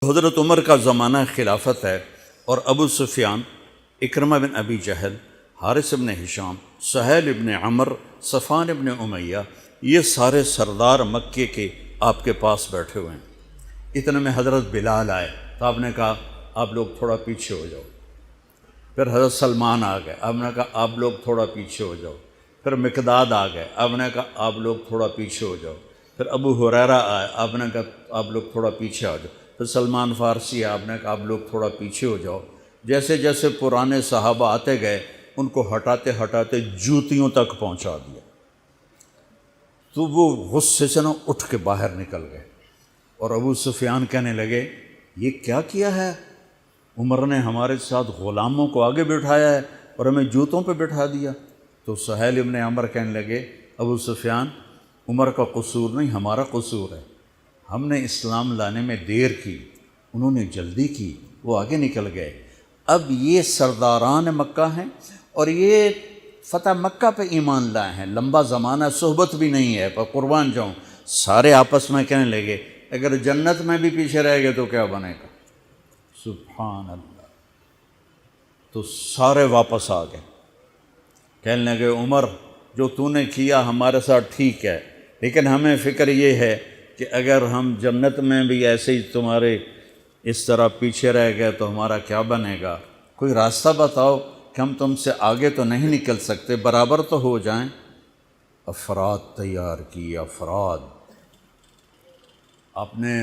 حضرت عمر کا زمانہ خلافت ہے اور ابو سفیان، اکرمہ بن ابی جہل، حارث بن ہشام، سہیل بن عمر، صفوان بن امیہ، یہ سارے سردار مکے کے آپ کے پاس بیٹھے ہوئے ہیں۔ اتنے میں حضرت بلال آئے تو آپ نے کہا آپ لوگ تھوڑا پیچھے ہو جاؤ۔ پھر حضرت سلمان آ گئے، آپ نے کہا آپ لوگ تھوڑا پیچھے ہو جاؤ۔ پھر مقداد آ گئے، آپ نے کہا آپ لوگ تھوڑا پیچھے ہو جاؤ۔ پھر ابو ہریرہ آئے، آپ نے کہا آپ لوگ تھوڑا پیچھے آ جاؤ۔ پھر سلمان فارسی آئے، آپ نے کہا آپ لوگ تھوڑا پیچھے ہو جاؤ۔ جیسے جیسے پرانے صحابہ آتے گئے ان کو ہٹاتے ہٹاتے جوتیوں تک پہنچا دیا، تو وہ غصے سے اٹھ کے باہر نکل گئے۔ اور ابو سفیان کہنے لگے یہ کیا کیا ہے، عمر نے ہمارے ساتھ غلاموں کو آگے بٹھایا ہے اور ہمیں جوتوں پہ بٹھا دیا۔ تو سہیل ابن عمر کہنے لگے ابو سفیان، عمر کا قصور نہیں ہمارا قصور ہے، ہم نے اسلام لانے میں دیر کی، انہوں نے جلدی کی، وہ آگے نکل گئے۔ اب یہ سرداران مکہ ہیں اور یہ فتح مکہ پہ ایمان لائے ہیں، لمبا زمانہ صحبت بھی نہیں ہے، پر قربان جاؤں سارے آپس میں کہنے لگے اگر جنت میں بھی پیچھے رہ گئے تو کیا بنے گا؟ سبحان اللہ۔ تو سارے واپس آ گئے، کہنے لگے عمر جو تو نے کیا ہمارے ساتھ ٹھیک ہے، لیکن ہمیں فکر یہ ہے کہ اگر ہم جنت میں بھی ایسے ہی تمہارے اس طرح پیچھے رہ گئے تو ہمارا کیا بنے گا؟ کوئی راستہ بتاؤ کہ ہم تم سے آگے تو نہیں نکل سکتے، برابر تو ہو جائیں۔ افراد تیار کی، افراد۔ آپ نے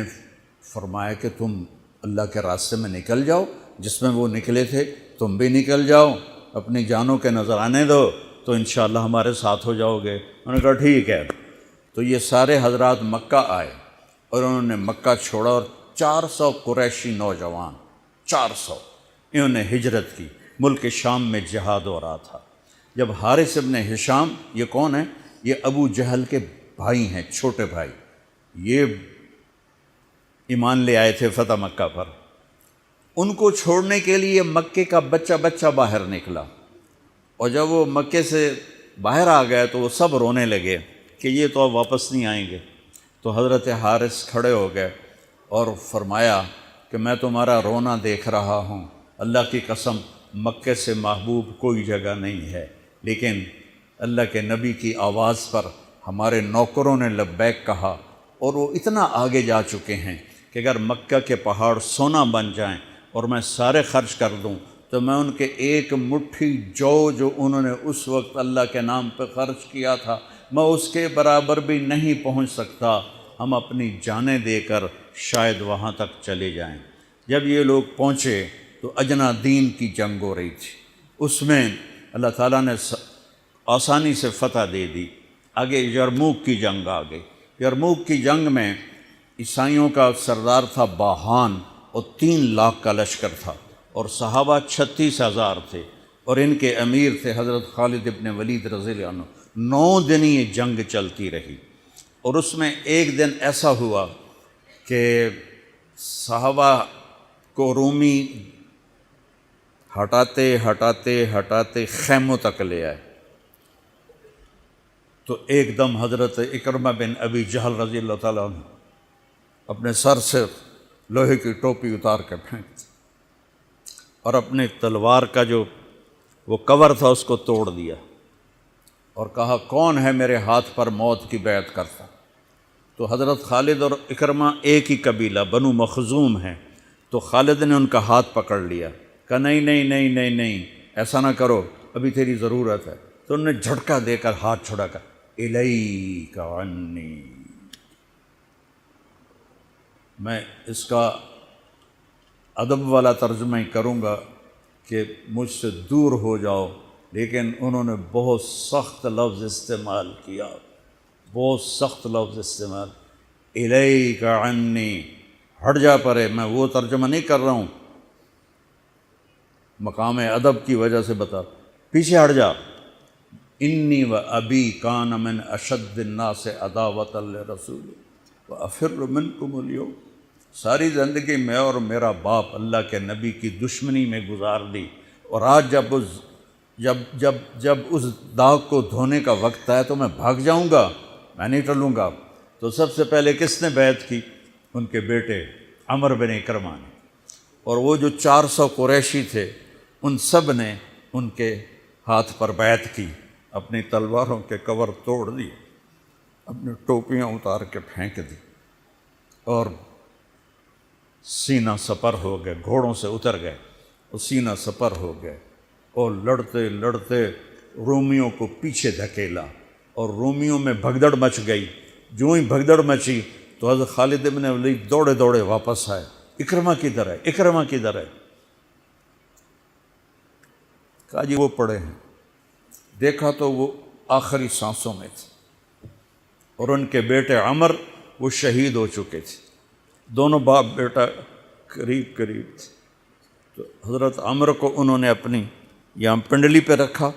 فرمایا کہ تم اللہ کے راستے میں نکل جاؤ، جس میں وہ نکلے تھے تم بھی نکل جاؤ، اپنی جانوں کے نذرانے دو تو انشاءاللہ ہمارے ساتھ ہو جاؤ گے۔ انہوں نے کہا ٹھیک ہے۔ تو یہ سارے حضرات مکہ آئے اور انہوں نے مکہ چھوڑا اور 400 قریشی نوجوان، 400 انہوں نے ہجرت کی، ملک شام میں جہاد ہو رہا تھا۔ جب حارث ابن ہشام، یہ کون ہے؟ یہ ابو جہل کے بھائی ہیں، چھوٹے بھائی، یہ ایمان لے آئے تھے فتح مکہ پر۔ ان کو چھوڑنے کے لیے مکے کا بچہ بچہ باہر نکلا، اور جب وہ مکے سے باہر آ گئے تو وہ سب رونے لگے کہ یہ تو اب واپس نہیں آئیں گے۔ تو حضرت حارث کھڑے ہو گئے اور فرمایا کہ میں تمہارا رونا دیکھ رہا ہوں، اللہ کی قسم مکے سے محبوب کوئی جگہ نہیں ہے، لیکن اللہ کے نبی کی آواز پر ہمارے نوکروں نے لبیک کہا اور وہ اتنا آگے جا چکے ہیں کہ اگر مکہ کے پہاڑ سونا بن جائیں اور میں سارے خرچ کر دوں تو میں ان کے ایک مٹھی جو انہوں نے اس وقت اللہ کے نام پہ خرچ کیا تھا میں اس کے برابر بھی نہیں پہنچ سکتا، ہم اپنی جانیں دے کر شاید وہاں تک چلے جائیں۔ جب یہ لوگ پہنچے تو اجنا دین کی جنگ ہو رہی تھی، اس میں اللہ تعالیٰ نے آسانی سے فتح دے دی۔ آگے یرموک کی جنگ آ گئی۔ یرموک کی جنگ میں عیسائیوں کا سردار تھا باہان اور 3 لاکھ کا لشکر تھا، اور صحابہ 36,000 تھے، اور ان کے امیر تھے حضرت خالد ابن ولید رضی اللہ عنہ۔ 9 دن یہ جنگ چلتی رہی، اور اس میں ایک دن ایسا ہوا کہ صحابہ کو رومی ہٹاتے ہٹاتے ہٹاتے خیموں تک لے آئے۔ تو ایک دم حضرت اکرمہ بن ابی جہل رضی اللہ تعالیٰ عنہ اپنے سر سے لوہے کی ٹوپی اتار کے پھینک دی اور اپنے تلوار کا جو وہ کور تھا اس کو توڑ دیا اور کہا کون ہے میرے ہاتھ پر موت کی بیعت کرتا؟ تو حضرت خالد اور اکرمہ ایک ہی قبیلہ بنو مخزوم ہیں، تو خالد نے ان کا ہاتھ پکڑ لیا، کہا نہیں نہیں نہیں نہیں نہیں ایسا نہ کرو، ابھی تیری ضرورت ہے۔ تو انہوں نے جھٹکا دے کر ہاتھ چھڑا کر الیک عنی، میں اس کا ادب والا ترجمہ ہی کروں گا کہ مجھ سے دور ہو جاؤ، لیکن انہوں نے بہت سخت لفظ استعمال کیا، بہت سخت لفظ استعمال، الیک عنی، ہٹ جا پرے۔ میں وہ ترجمہ نہیں کر رہا ہوں، مقام ادب کی وجہ سے بتا، پیچھے ہٹ جا۔ انی و ابی کان من اشد الناس عداوۃ لرسول وافر منکم اليوم، ساری زندگی میں اور میرا باپ اللہ کے نبی کی دشمنی میں گزار دی، اور آج جب اس داغ کو دھونے کا وقت آئے تو میں بھاگ جاؤں گا، میں نہیں ٹلوں گا۔ تو سب سے پہلے کس نے بیعت کی؟ ان کے بیٹے عمر بن اکرمہ نے، اور وہ جو 400 قریشی تھے ان سب نے ان کے ہاتھ پر بیعت کی، اپنی تلواروں کے کور توڑ دیے، اپنی ٹوپیاں اتار کے پھینک دی، اور سینہ سپر ہو گئے، گھوڑوں سے اتر گئے اور سینہ سپر ہو گئے، اور لڑتے لڑتے رومیوں کو پیچھے دھکیلا، اور رومیوں میں بھگدڑ مچ گئی۔ جو ہی بھگدڑ مچی تو حضرت خالد بن ولید دوڑے دوڑے واپس آئے، اکرمہ کدھر ہے، اکرمہ کدھر ہے؟ کہا جی وہ پڑے ہیں۔ دیکھا تو وہ آخری سانسوں میں تھے، اور ان کے بیٹے عمر وہ شہید ہو چکے تھے، دونوں باپ بیٹا قریب قریب تھے۔ تو حضرت عمر کو انہوں نے اپنی یہاں پنڈلی پہ رکھا،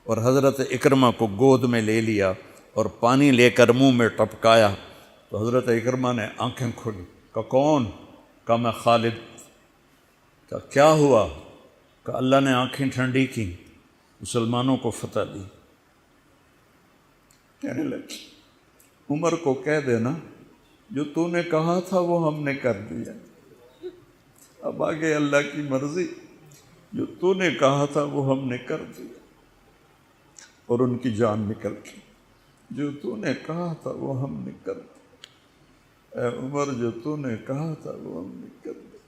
اور حضرت اکرمہ کو گود میں لے لیا اور پانی لے کر منہ میں ٹپکایا۔ تو حضرت اکرمہ نے آنکھیں کھولی، کہا کون؟ کہا میں خالد۔ کہا کیا ہوا؟ کہا اللہ نے آنکھیں ٹھنڈی کی، مسلمانوں کو فتح دی۔ کہنے لگی عمر کو کہہ دینا جو تو نے کہا تھا وہ ہم نے کر دیا، اب آگے اللہ کی مرضی، جو تو نے کہا تھا وہ ہم نے کر دیا۔ اور ان کی جان نکل گئی، جو تو نے کہا تھا وہ ہم نے کر دیا، اے عمر جو تو نے کہا تھا وہ ہم نے کر دیا۔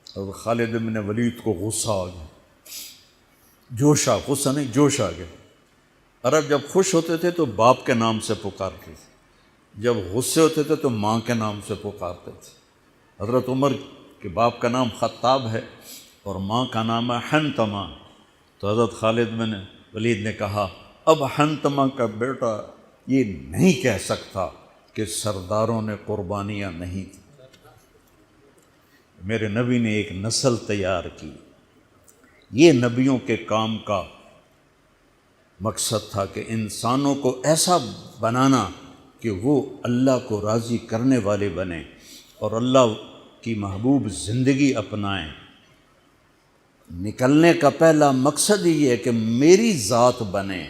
اور خالد بن ولید کو غصہ آ گیا، جوش آ، غصہ نہیں جوش آ گیا۔ عرب جب خوش ہوتے تھے تو باپ کے نام سے پکارتے تھے، جب غصے ہوتے تھے تو ماں کے نام سے پکارتے تھے۔ حضرت عمر کے باپ کا نام خطاب ہے اور ماں کا نام ہے حنتمہ۔ تو حضرت خالد بن ولید نے کہا اب حنتمہ کا بیٹا یہ نہیں کہہ سکتا کہ سرداروں نے قربانیاں نہیں کی۔ میرے نبی نے ایک نسل تیار کی، یہ نبیوں کے کام کا مقصد تھا کہ انسانوں کو ایسا بنانا کہ وہ اللہ کو راضی کرنے والے بنیں اور اللہ کی محبوب زندگی اپنائیں۔ نکلنے کا پہلا مقصد ہی ہے کہ میری ذات بنے،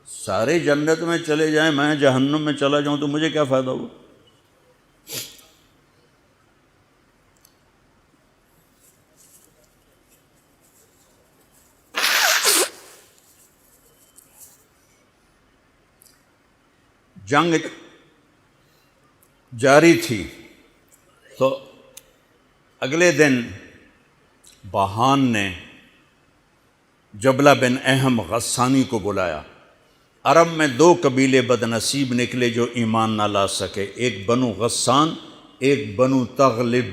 سارے جنت میں چلے جائیں میں جہنم میں چلا جاؤں تو مجھے کیا فائدہ ہوا؟ جنگ جاری تھی تو اگلے دن بہان نے جبلہ بن اہم غسانی کو بلایا۔ عرب میں 2 قبیلے بد نصیب نکلے جو ایمان نہ لا سکے، ایک بنو غسان، ایک بنو تغلب،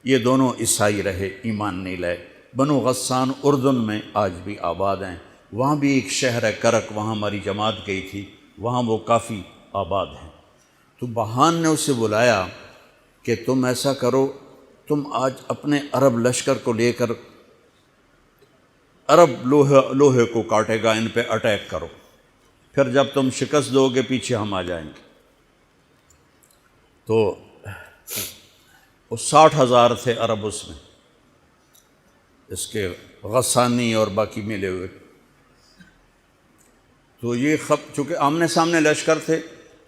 یہ دونوں عیسائی رہے، ایمان نہیں لائے۔ بنو غسان اردن میں آج بھی آباد ہیں، وہاں بھی ایک شہر ہے کرک، وہاں ہماری جماعت گئی تھی، وہاں وہ کافی آباد ہیں۔ تو بہان نے اسے بلایا کہ تم ایسا کرو، تم آج اپنے عرب لشکر کو لے کر عرب لوہے کو کاٹے گا، ان پہ اٹیک کرو، پھر جب تم شکست دو گے پیچھے ہم آ جائیں گے۔ تو وہ 60,000 تھے عرب اس میں، اس کے غسانی اور باقی ملے ہوئے۔ تو یہ چونکہ آمنے سامنے لشکر تھے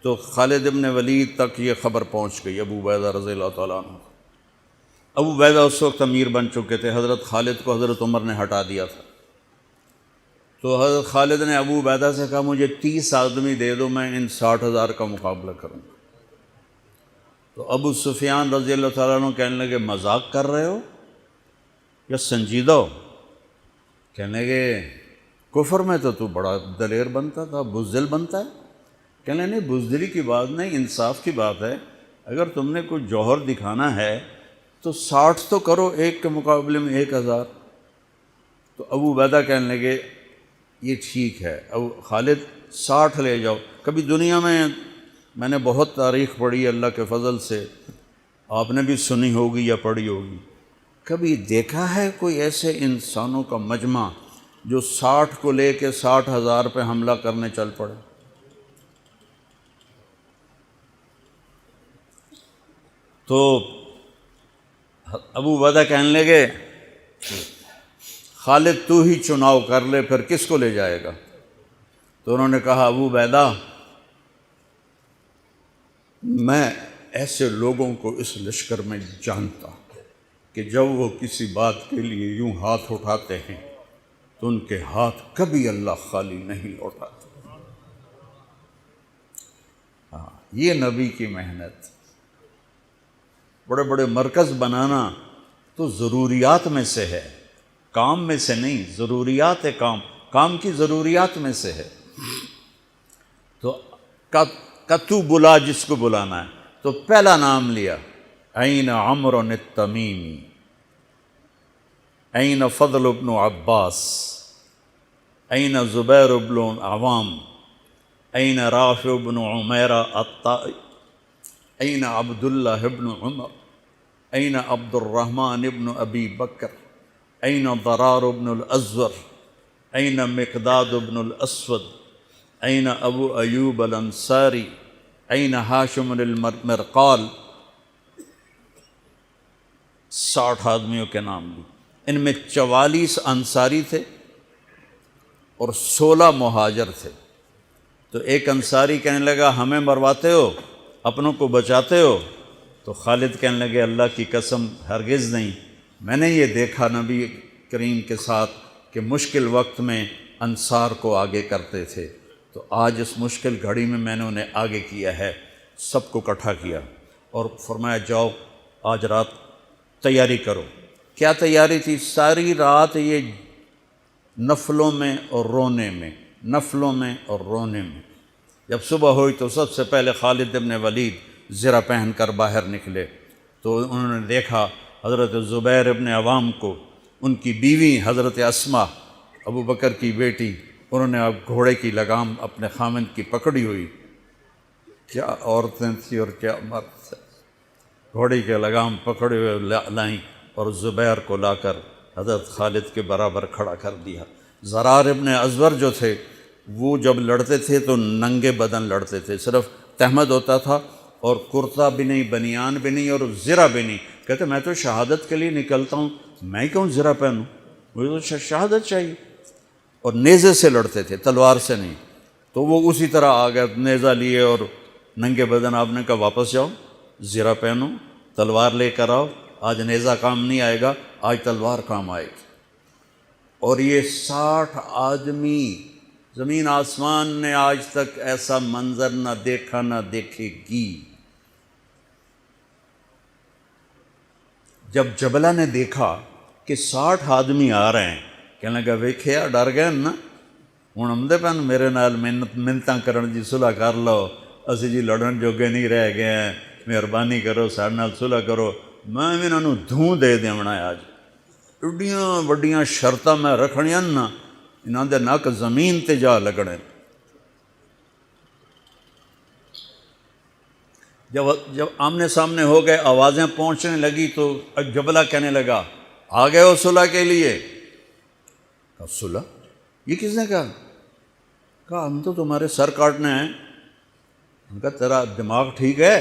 تو خالد بن ولید تک یہ خبر پہنچ گئی، ابو عبیدہ رضی اللہ تعالیٰ عنہ۔ ابو عبیدہ اس وقت امیر بن چکے تھے، حضرت خالد کو حضرت عمر نے ہٹا دیا تھا۔ تو حضرت خالد نے ابو عبیدہ سے کہا مجھے 30 آدمی دے دو، میں ان 60,000 کا مقابلہ کروں گا۔ تو ابو سفیان رضی اللہ تعالیٰ عنہ کہنے لگے مذاق کر رہے ہو یا سنجیدہ ہو؟ کہنے لگے کفر میں تو بڑا دلیر بنتا تھا، بزدل بنتا ہے۔ کہنے نہیں، بزدلی کی بات نہیں، انصاف کی بات ہے۔ اگر تم نے کوئی جوہر دکھانا ہے تو 60 تو کرو، ایک کے مقابلے میں 1,000۔ تو ابو عبیدہ کہنے لگے یہ ٹھیک ہے، ابو خالد 60 لے جاؤ۔ کبھی دنیا میں نے بہت تاریخ پڑھی اللہ کے فضل سے، آپ نے بھی سنی ہوگی یا پڑھی ہوگی، کبھی دیکھا ہے کوئی ایسے انسانوں کا مجمع جو 60 کو لے کے 60,000 پہ حملہ کرنے چل پڑے؟ تو ابو عبیدہ کہنے لگے خالد تو ہی چناؤ کر لے، پھر کس کو لے جائے گا؟ تو انہوں نے کہا ابو عبیدہ میں ایسے لوگوں کو اس لشکر میں جانتا ہوں کہ جب وہ کسی بات کے لیے یوں ہاتھ اٹھاتے ہیں تو ان کے ہاتھ کبھی اللہ خالی نہیں لوٹاتے۔ ہاں، یہ نبی کی محنت۔ بڑے بڑے مرکز بنانا تو ضروریات میں سے ہے، کام میں سے نہیں، ضروریات ہے، کام کی ضروریات میں سے ہے۔ تو تو بلا جس کو بلانا ہے، تو پہلا نام لیا، این عمرو التمیمی، این فضل بن عباس، این زبیر بن عوام، این رافع بن عمیرہ الطائی، این عبداللہ بن عمر، این عبد الرحمن بن ابی بکر، این ضرار بن الازور، این مقداد بن الاسود، این ابو ایوب الانصاری، این ہاشم المرقال۔ 60 آدمیوں کے نام لی۔ ان میں 44 انصاری تھے اور 16 مہاجر تھے۔ تو ایک انصاری کہنے لگا ہمیں مرواتے ہو، اپنوں کو بچاتے ہو؟ تو خالد کہنے لگے اللہ کی قسم ہرگز نہیں، میں نے یہ دیکھا نبی کریم کے ساتھ کہ مشکل وقت میں انصار کو آگے کرتے تھے، تو آج اس مشکل گھڑی میں نے انہیں آگے کیا ہے۔ سب کو اکٹھا کیا اور فرمایا جاؤ آج رات تیاری کرو۔ کیا تیاری تھی؟ ساری رات یہ نفلوں میں اور رونے میں، نفلوں میں اور رونے میں۔ جب صبح ہوئی تو سب سے پہلے خالد بن ولید زرہ پہن کر باہر نکلے، تو انہوں نے دیکھا حضرت زبیر بن عوام کو، ان کی بیوی حضرت اسماء ابو بکر کی بیٹی، انہوں نے اب گھوڑے کی لگام اپنے خامند کی پکڑی ہوئی۔ کیا عورتیں تھیں اور کیا مرد تھے، گھوڑے کی لگام پکڑے ہوئے لائیں اور زبیر کو لا کر حضرت خالد کے برابر کھڑا کر دیا۔ ضرار ابن ازور جو تھے وہ جب لڑتے تھے تو ننگے بدن لڑتے تھے، صرف تہمد ہوتا تھا اور کرتا بھی نہیں، بنیان بھی نہیں اور زرہ بھی نہیں۔ کہتے میں تو شہادت کے لیے نکلتا ہوں، میں کیوں زرہ پہنوں، مجھے تو شہادت چاہیے۔ اور نیزے سے لڑتے تھے، تلوار سے نہیں۔ تو وہ اسی طرح آ گئے، نیزہ لیے اور ننگے بدن۔ آپ نے کہا واپس جاؤ، زرہ پہنو، تلوار لے کر آؤ، آج نیزہ کام نہیں آئے گا، آج تلوار کام آئے گی۔ اور یہ 60 آدمی، زمین آسمان نے آج تک ایسا منظر نہ دیکھا نہ دیکھے گی۔ جب جبلہ نے دیکھا کہ 60 آدمی آ رہے ہیں، کہنے لگا ویکھیا ڈر گئے نا، ہوں آمدے پن میرے نال منتاں کرن جی صلح کر لو، اسی جی لڑن جوگے نہیں رہ گئے ہیں، مہربانی کرو ساڈے نال صلح کرو، میں بھی انہوں دھوں دے دیونا ہے۔ آج ایڈیاں وڈیاں شرطاں میں رکھنیاں نا، انہاں دے نک زمین تے جا لگنے۔ جب آمنے سامنے ہو گئے، آوازیں پہنچنے لگی تو جبلہ کہنے لگا آ گئے ہو صلح کے لیے؟ کہا صلح؟ یہ کس نے کہا؟ کہا ہم تو تمہارے سر کاٹنے ہیں۔ ان کا تیرا دماغ ٹھیک ہے؟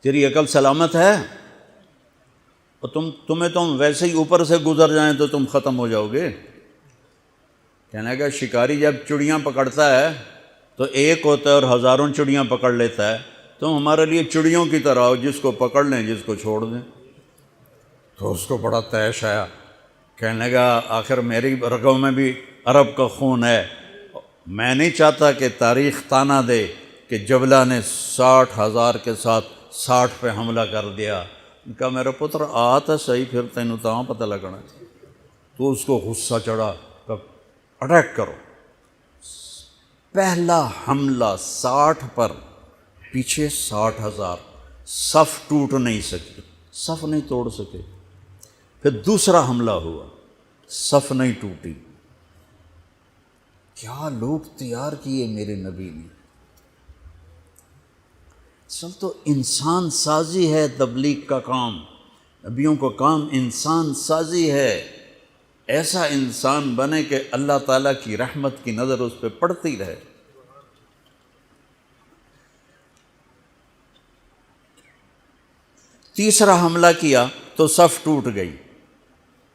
تیری عقل سلامت ہے؟ اور تمہیں تم ویسے ہی اوپر سے گزر جائیں تو تم ختم ہو جاؤ گے۔ کہنے لگا شکاری جب چڑیاں پکڑتا ہے تو ایک ہوتا ہے اور ہزاروں چڑیاں پکڑ لیتا ہے، تم ہمارے لیے چڑیوں کی طرح ہو، جس کو پکڑ لیں جس کو چھوڑ دیں۔ تو اس کو بڑا طیش آیا، کہنے لگا آخر میری رگوں میں بھی عرب کا خون ہے، میں نہیں چاہتا کہ تاریخ تانا دے کہ جبلہ نے 60,000 کے ساتھ 60 پہ حملہ کر دیا۔ ان کا میرا پتر آ تو صحیح، پھر تینوں تاں پتہ لگنا۔ تو اس کو غصہ چڑھا کہ اٹیک کرو۔ پہلا حملہ 60 پر، پیچھے 60,000، صف ٹوٹ نہیں سکی، صف نہیں توڑ سکے۔ پھر دوسرا حملہ ہوا، صف نہیں ٹوٹی۔ کیا لوگ تیار کیے میرے نبی نے۔ اصل تو انسان سازی ہے تبلیغ کا کام، نبیوں کا کام انسان سازی ہے۔ ایسا انسان بنے کہ اللہ تعالیٰ کی رحمت کی نظر اس پہ پڑتی رہے۔ تیسرا حملہ کیا تو صف ٹوٹ گئی،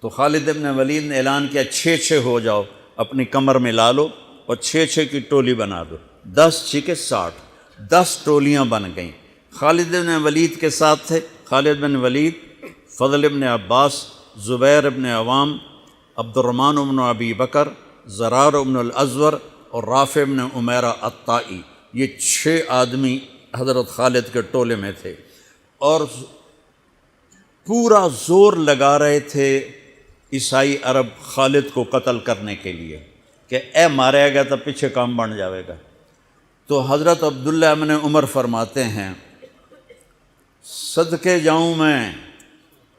تو خالد بن ولید نے اعلان کیا 6 ہو جاؤ، اپنی کمر میں لا لو اور 6 کی ٹولی بنا دو، 10 6 60۔ 10 ٹولیاں بن گئیں۔ خالد بن ولید کے ساتھ تھے خالد بن ولید، فضل بن عباس، زبیر بن عوام، عبد الرحمن بن ابی بکر، زرار بن الازور اور رافع بن عمیرہ الطائی۔ یہ 6 آدمی حضرت خالد کے ٹولے میں تھے، اور پورا زور لگا رہے تھے عیسائی عرب خالد کو قتل کرنے کے لیے کہ اے ماریا گیا تو پیچھے کام بن جاوے گا۔ تو حضرت عبداللہ بن عمر فرماتے ہیں صدقے جاؤں میں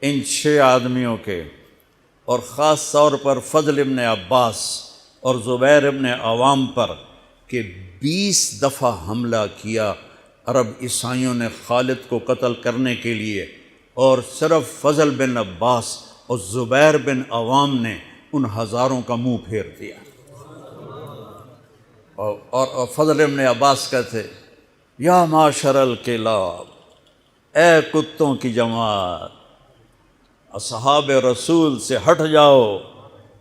ان 6 آدمیوں کے، اور خاص طور پر فضل بن عباس اور زبیر بن عوام پر، کہ 20 دفعہ حملہ کیا عرب عیسائیوں نے خالد کو قتل کرنے کے لیے، اور صرف فضل بن عباس اور زبیر بن عوام نے ان ہزاروں کا منہ پھیر دیا۔ اور فضل بن عباس کہتے یا معاشر الکلاب، اے کتوں کی جماعت، اصحاب رسول سے ہٹ جاؤ،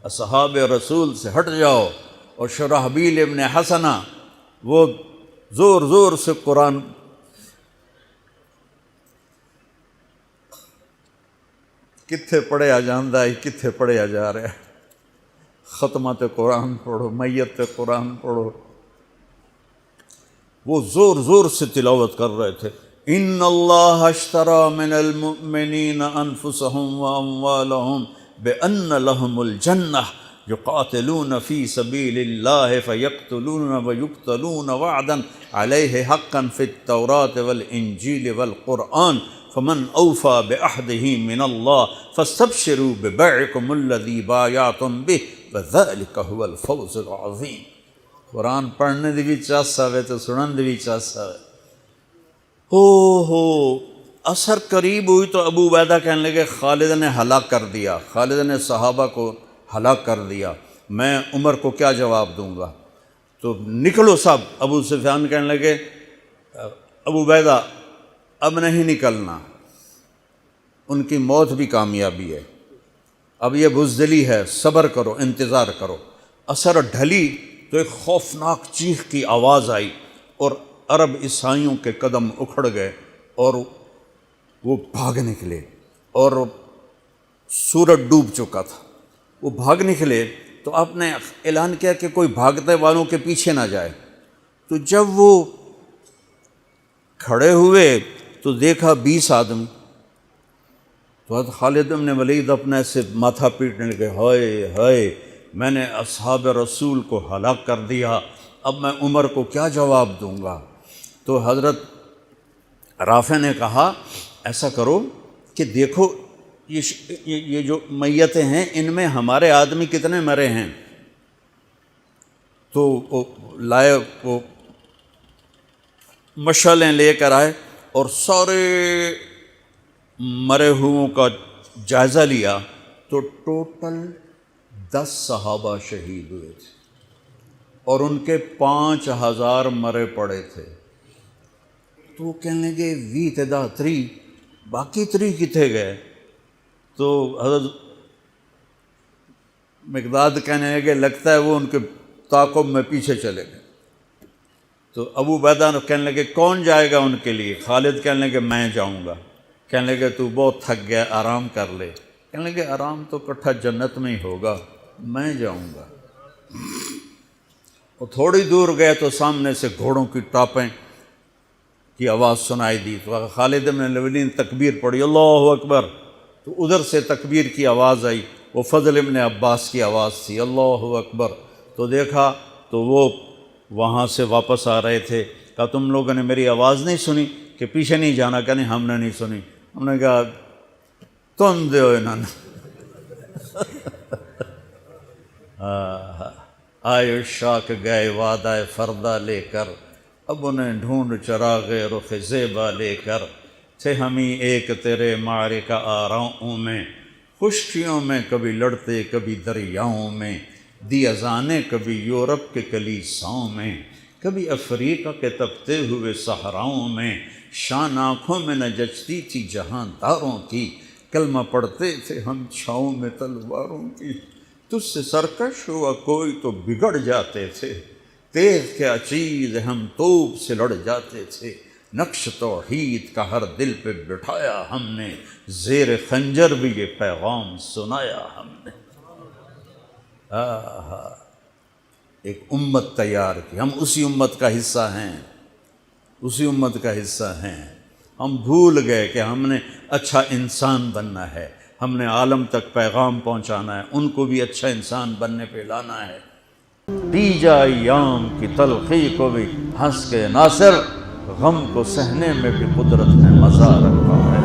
اصحاب رسول سے ہٹ جاؤ۔ اور شرحبیل ابن حسنہ وہ زور زور سے قرآن کتھے پڑھیا جاندہ ہے، کتھے پڑھیا جا رہا ہے، ختمات قرآن پڑھو، میت قرآن پڑھو، وہ زور زور سے تلاوت کر رہے تھے۔ ان اللہ اشتری من المؤمنین انفسهم واموالهم بان لهم الجنہ یقاتلون فی سبیل اللہ فیقتلون ویقتلون وعدا علیہ حقا فی التوراة والانجیل والقرآن فمن اوفى بعہدہ من اللہ فاستبشروا ببیعکم الذی بایعتم بہ وذلک هو الفوز العظیم۔ قرآن پڑھنے دی بھی چاس آوے تو سنن دی بھی چاس آوے۔ ہو اثر قریب ہوئی تو ابو عبیدہ کہنے لگے خالد نے ہلاک کر دیا، خالد نے صحابہ کو ہلاک کر دیا، میں عمر کو کیا جواب دوں گا؟ تو نکلو سب۔ ابو سفیان کہنے لگے ابو عبیدہ اب نہیں نکلنا، ان کی موت بھی کامیابی ہے، اب یہ بزدلی ہے، صبر کرو، انتظار کرو۔ اثر ڈھلی تو ایک خوفناک چیخ کی آواز آئی، اور عرب عیسائیوں کے قدم اکھڑ گئے، اور وہ بھاگ نکلے، اور سورج ڈوب چکا تھا، وہ بھاگ نکلے۔ تو آپ نے اعلان کیا کہ کوئی بھاگتے والوں کے پیچھے نہ جائے۔ تو جب وہ کھڑے ہوئے تو دیکھا 20 آدمی۔ تو حضرت خالد بن ولید اپنے سے ماتھا پیٹنے لگے، ہائے ہائے، میں نے اصحاب رسول کو ہلاک کر دیا، اب میں عمر کو کیا جواب دوں گا؟ تو حضرت رافع نے کہا ایسا کرو کہ دیکھو یہ جو میتیں ہیں ان میں ہمارے آدمی کتنے مرے ہیں؟ تو وہ لائے، وہ مشعلیں لے کر آئے اور سارے مرے ہوئوں کا جائزہ لیا، تو ٹوٹل 10 صحابہ شہید ہوئے تھے، اور ان کے 5000 مرے پڑے تھے۔ تو وہ کہنے لگے وی تدا 3 باقی 3 کتنے گئے؟ تو حضرت مقداد کہنے لگے لگتا ہے وہ ان کے تعاقب میں پیچھے چلے گئے۔ تو ابو عبیدہ کہنے لگے کون جائے گا ان کے لیے؟ خالد کہنے لگے میں جاؤں گا۔ کہنے لگے تو بہت تھک گیا، آرام کر لے۔ کہنے لگے آرام تو کٹھا جنت میں ہی ہوگا، میں جاؤں گا۔ وہ تھوڑی دور گئے تو سامنے سے گھوڑوں کی ٹاپیں کی آواز سنائی دی، تو خالد بن ولید نے تکبیر پڑھی، اللہ اکبر۔ تو ادھر سے تکبیر کی آواز آئی، وہ فضل بن عباس کی آواز تھی، اللہ اکبر۔ تو دیکھا تو وہ وہاں سے واپس آ رہے تھے۔ کہا تم لوگوں نے میری آواز نہیں سنی کہ پیچھے نہیں جانا؟ کہ نہیں ہم نے نہیں سنی۔ ہم نے کہا تم دے انہوں نے آئے شاک گئے وعدہ فردہ لے کر، اب انہیں ڈھونڈ چراغ رخ زیبا لے کر، تھے ہمیں ایک تیرے معرکہ آراؤں میں، خشکیوں میں کبھی لڑتے کبھی دریاؤں میں، دی اذانیں کبھی یورپ کے کلیساؤں میں، کبھی افریقہ کے تپتے ہوئے صحراؤں میں، شان آنکھوں میں نہ جچتی تھی جہانداروں کی، کلمہ پڑھتے تھے ہم چھاؤں میں تلواروں کی، تجھ سے سرکش ہوا کوئی تو بگڑ جاتے تھے، تیغ کے چیز ہم توپ سے لڑ جاتے تھے، نقش توحید کا ہر دل پہ بٹھایا ہم نے، زیر خنجر بھی یہ پیغام سنایا ہم نے۔ ایک امت تیار کی، ہم اسی امت کا حصہ ہیں، اسی امت کا حصہ ہیں۔ ہم بھول گئے کہ ہم نے اچھا انسان بننا ہے، ہم نے عالم تک پیغام پہنچانا ہے، ان کو بھی اچھا انسان بننے پہ لانا ہے۔ پی جا ایام کی تلخی کو بھی ہنس کے ناصر، غم کو سہنے میں بھی قدرت نے مزہ رکھا ہے۔